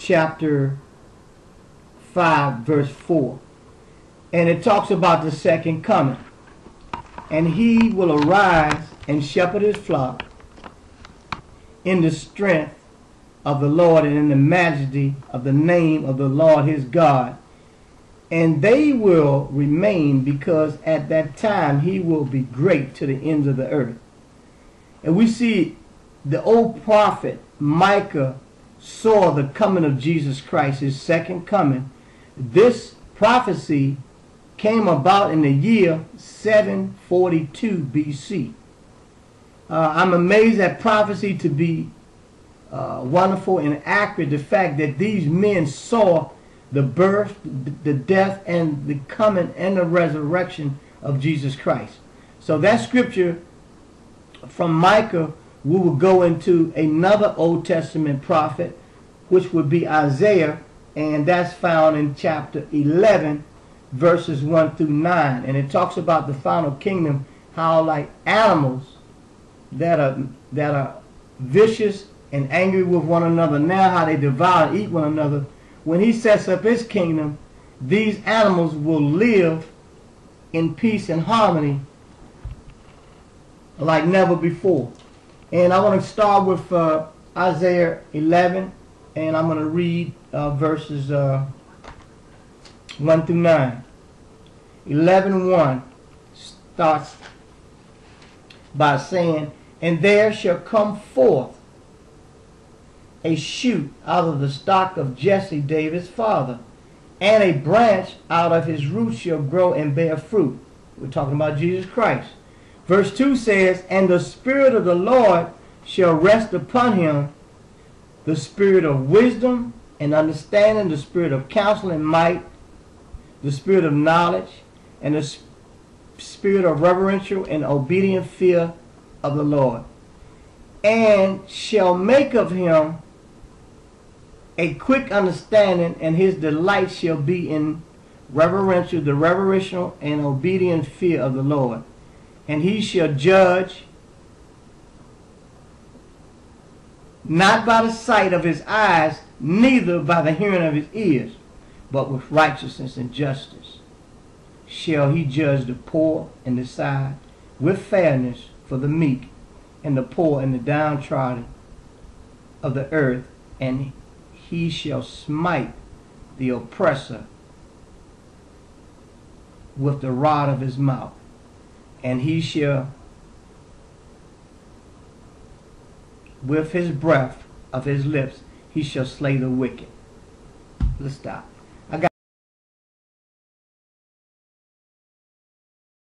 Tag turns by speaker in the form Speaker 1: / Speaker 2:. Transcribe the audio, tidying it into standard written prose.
Speaker 1: chapter 5, verse 4. And it talks about the second coming. And he will arise and shepherd his flock in the strength of the Lord and in the majesty of the name of the Lord his God. And they will remain, because at that time he will be great to the ends of the earth. And we see the old prophet Micah saw the coming of Jesus Christ, his second coming. This prophecy came about in the year 742 BC. I'm amazed at prophecy to be wonderful and accurate. The fact that these men saw the birth, the death, and the coming and the resurrection of Jesus Christ. So that scripture from Micah, we will go into another Old Testament prophet, which would be Isaiah, and that's found in chapter 11, verses 1 through 9. And it talks about the final kingdom, how like animals that are vicious and angry with one another, now how they devour and eat one another. When he sets up his kingdom, these animals will live in peace and harmony like never before. And I want to start with Isaiah 11, and I'm going to read verses 1 through 9. 11:1 starts by saying, "And there shall come forth a shoot out of the stock of Jesse David's father, and a branch out of his roots shall grow and bear fruit." We're talking about Jesus Christ. Verse 2 says, "And the Spirit of the Lord shall rest upon him, the Spirit of wisdom and understanding, the Spirit of counsel and might, the Spirit of knowledge, and the Spirit of reverential and obedient fear of the Lord. And shall make of him a quick understanding, and his delight shall be in the reverential and obedient fear of the Lord. And he shall judge not by the sight of his eyes, neither by the hearing of his ears, but with righteousness and justice shall he judge the poor, and decide with fairness for the meek and the poor and the downtrodden of the earth. And he shall smite the oppressor with the rod of his mouth, and he shall with his breath of his lips he shall slay the wicked." Let's stop.